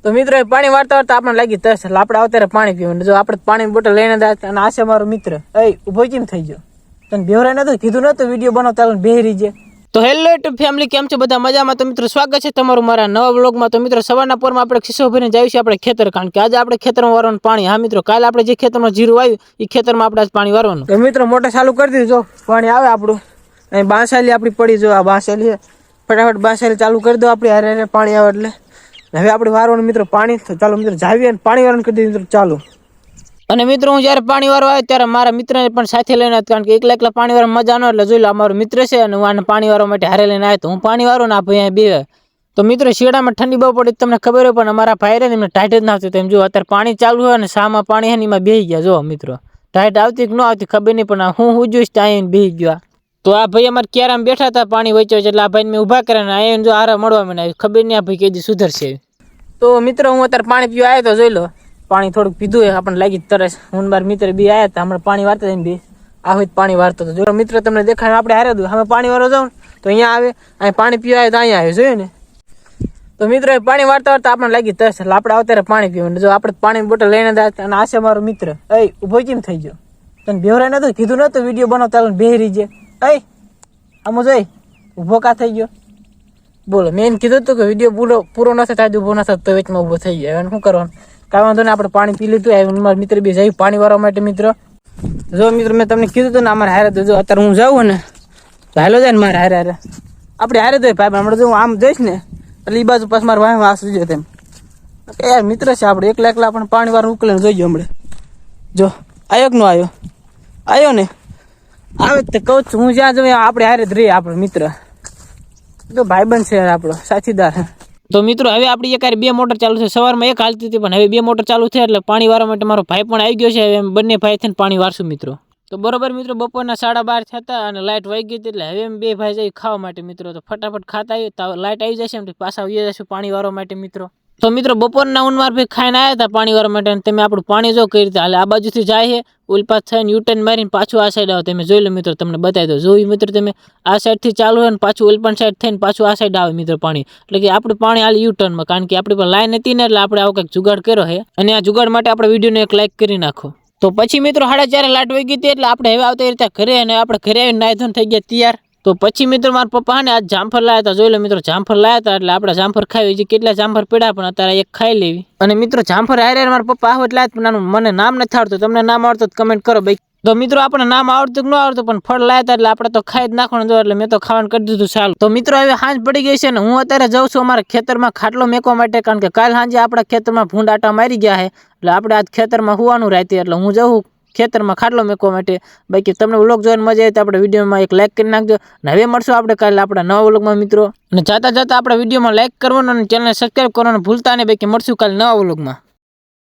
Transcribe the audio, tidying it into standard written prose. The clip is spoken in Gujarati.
તો મિત્રો પાણી વાળતા વાળતા આપણને લાગી તરસ એટલે આપણે અત્યારે પાણી પીવાનું. જો આપણે પાણીની બોટલ લઈને જાય અને આ છે મારો મિત્ર. ઉભો કેમ થઈ ગયો? તને બેવરાય નતું કીધું નતું વિડીયો બનાવતા બેહરી છે. તો હેલો યુટ્યુબ ફેમિલી, કેમ છે બધા મજામાં? તો મિત્રો સ્વાગત છે તમારું મારા નવા વ્લોગમાં. તો મિત્રો સવારના પોરમાં આપણે ખિસ્સો ભરીને જઈશું આપણે ખેતર, કારણ કે આજે આપણે ખેતરમાં વારવાનું પાણી. હા મિત્રો, કાલે આપણે જે ખેતરમાં જીરું આવ્યું એ ખેતરમાં આપણે પાણી વારવાનું. તો મિત્રો મોટર ચાલુ કરી દીધું. જો પાણી આવે આપણું અહીં બાંસાલી આપણી પડી. જો આ બાંસાલી ફટાફટ બાંસાલી ચાલુ કરી દો આપણી હારે પાણી આવે એટલે. હવે આપણે વારવાનું મિત્રો પાણી. તો ચાલો મિત્રો જાવીએ અને પાણી વારવાનું કરી દીધું મિત્રો ચાલુ. અને મિત્રો હું જ્યારે પાણી વાળવા આવ્યો ત્યારે મારા મિત્રને પણ સાથે લઈને આવ્યો, કારણ કે એકલા પાણી વાળવા મજા ન એટલે જોઈ લો અમારો મિત્ર છે અને હું આને પાણી વાળવા માટે હારે લઈને આવ્યો. તો હું પાણી વાળું ને આ ભાઈ બે. તો મિત્રો શિયાળામાં ઠંડી બહુ પડી તમને ખબર હોય, પણ અમારા ભાઈ રહે ને એમને ટાઈટ જ ના આવતી. તેમ જો અત્યારે પાણી ચાલુ હોય અને શામાં પાણી છે ને એમાં બેસી ગયા. જો મિત્રો ટાઈટ આવતી કે ન આવતી ખબર નહીં, પણ હું જોઈશ ત્યાં બેસી ગયા. તો આ ભાઈ અમારે ક્યારામાં બેઠા હતા પાણી વચ્ચે, એટલે આ ભાઈને મેં ઊભા કર્યા ને અહીંયા જો હારા મળવા મને આવી. ખબર નહીં આ ભાઈ કેદી સુધરશે. તો મિત્રો હું અત્યારે પાણી પીવા આવ્યો તો જોઈ લો પાણી થોડુંક પીધું આપણને લાગી તરસ. હું મારા મિત્ર બી આવ્યા હતા હમણાં પાણી વારતા હતા બી આ હોય પાણી વારતો હતો. જો મિત્ર તમને દેખાય આપણે હારે દઉં અમે પાણી વારવા જાઉં તો અહીંયા આવે, અહીં પાણી પીવા આવે તો અહીંયા આવે જોયું ને. તો મિત્રો પાણી વારતા વારતા આપણને લાગી તરસ એટલે આપણે અત્યારે પાણી પીવાનું. જો આપણે પાણીની બોટલ લઈને જાય અને આ છે મારો મિત્ર. ઉભો કેમ થઈ ગયો? તને બેવરાય નતું કીધું નતું વિડીયો બનાવતા બેહરી છે. આમ જોઈ ઉભો કા થઈ ગયો? બોલો મેં કીધું હતું કે વિડીયો પૂરો ન થાય ઉભો ન થાય તો વેચમાં ઉભો થઈ જાય. શું કરવાનું? કાંઈ વાંધો ને આપણે પાણી પી લીધું. મારા મિત્ર બી જાય પાણી વાળવા માટે. મિત્ર જો મિત્ર મેં તમને કીધું હતું ને અમારે હારે જો અત્યારે હું જાઉં ને તો હાલો જાય ને મારે હારે હારે આપણે હારે દઈએ ભાઈ. હમણાં જો હું આમ જઈશ ને એટલે એ બાજુ પાછું મારે વાહ વાસ જોઈએ તેમ યાર મિત્ર છે આપણે એકલા પણ પાણી વાળું ઉકલે જોઈએ. હમણાં જો આવ્યો કે ન આવ્યો ને આવે તો કહું છું હું જ્યાં જઉં આપણે હારે જ રહીએ. આપણો મિત્ર તો ભાઈબંધ છે આપણો સાથીદાર. તો મિત્રો હવે આપણી એક બે મોટર ચાલુ છે. સવારમાં એક હાલતી હતી પણ હવે બે મોટર ચાલુ છે એટલે પાણી વારવા માટે મારો ભાઈ પણ આવી ગયો છે. હવે બંને ભાઈ થઈને પાણી વારશું મિત્રો. તો બરોબર મિત્રો બપોરના 12:30 થતા અને લાઇટ વહી ગઈ હતી એટલે હવે એમ બે ભાઈ જઈ ખાવા માટે મિત્રો. તો ફટાફટ ખાતા આવી તો લાઇટ આવી જશે એમ પાછા આવી જશું પાણી વારવા માટે મિત્રો. તો મિત્રો બપોરના ઉનમાર ભાઈ ખાઈને આવ્યા હતા પાણી વારવા માટે. અને તમે આપણું પાણી જો કઈ રીતે હાલે આ બાજુથી જાય છે ઉલપાત થઈને યુટર્ન મારીને પાછું આ સાઈડ આવે. તમે જોઈ લો મિત્રો તમને બતાવી દો. જોયું મિત્રો તમે આ સાઈડથી ચાલુ હોય ને પાછું ઉલપાન સાઈડ થઈને પાછું આ સાઈડ આવે મિત્રો પાણી. એટલે કે આપણે પાણી હાલ યુટર્નમાં, કારણ કે આપણી પર લાઈન હતી ને એટલે આપણે આવો કંઈક જુગાડ કર્યો છે. અને આ જુગાડ માટે આપણે વિડીયોને એક લાઈક કરી નાખો. તો પછી મિત્રો 4:30 લાઈટ વહી ગઈ હતી એટલે આપણે હવે આવતા રીતે ઘરે અને આપણે ઘરે આવીને નાહી ધોઈને થઈ ગયા તૈયાર. તો પછી મિત્રો મારા પપ્પા ને આજ જામફળ લાયા હતા. જોઈ લો મિત્રો જામફળ લાયા હતા એટલે આપણે જામફળ ખાવી. હજી કેટલા જામફળ પડ્યા પણ અત્યારે એક ખાઈ લેવી. અને મિત્રો જામફળ હારે મારા પપ્પા આવો એટલે પણ મને નામ નથી આવડતું. તમને નામ આવડતું તો કમેન્ટ કરો ભાઈ. તો મિત્રો આપણે નામ આવડતું કે ન આવડતું પણ ફળ લાયા હતા એટલે આપણે તો ખાઈ જ નાખવાનું જો. એટલે મેં તો ખાવાનું કરી દીધું સારું. તો મિત્રો હવે સાંજ પડી ગઈ છે ને હું અત્યારે જાઉં છું અમારા ખેતરમાં ખાટલો મેકવા માટે, કારણ કે કાલ સાંજે આપણા ખેતરમાં ભૂંડ આટા મારી ગયા છે એટલે આપણે આજ ખેતરમાં હોવાનું રાતે. એટલે હું જાઉં ખેતરમાં ખાટલો મેકવા માટે. બાકી તમને વ્લોગ જોઈને મજા આવે તો આપણે વિડીયોમાં એક લાઈક કરી નાખજો. અને હવે મળશું આપણે કાલે આપણા નવા વ્લોગમાં મિત્રો. અને જાતા આપણે વિડીયોમાં લાઈક કરવાનું અને ચેનલને સબસ્ક્રાઈબ કરવાનું ભૂલતા નહીં. બાકી મળશું કાલે નવા વ્લોગમાં.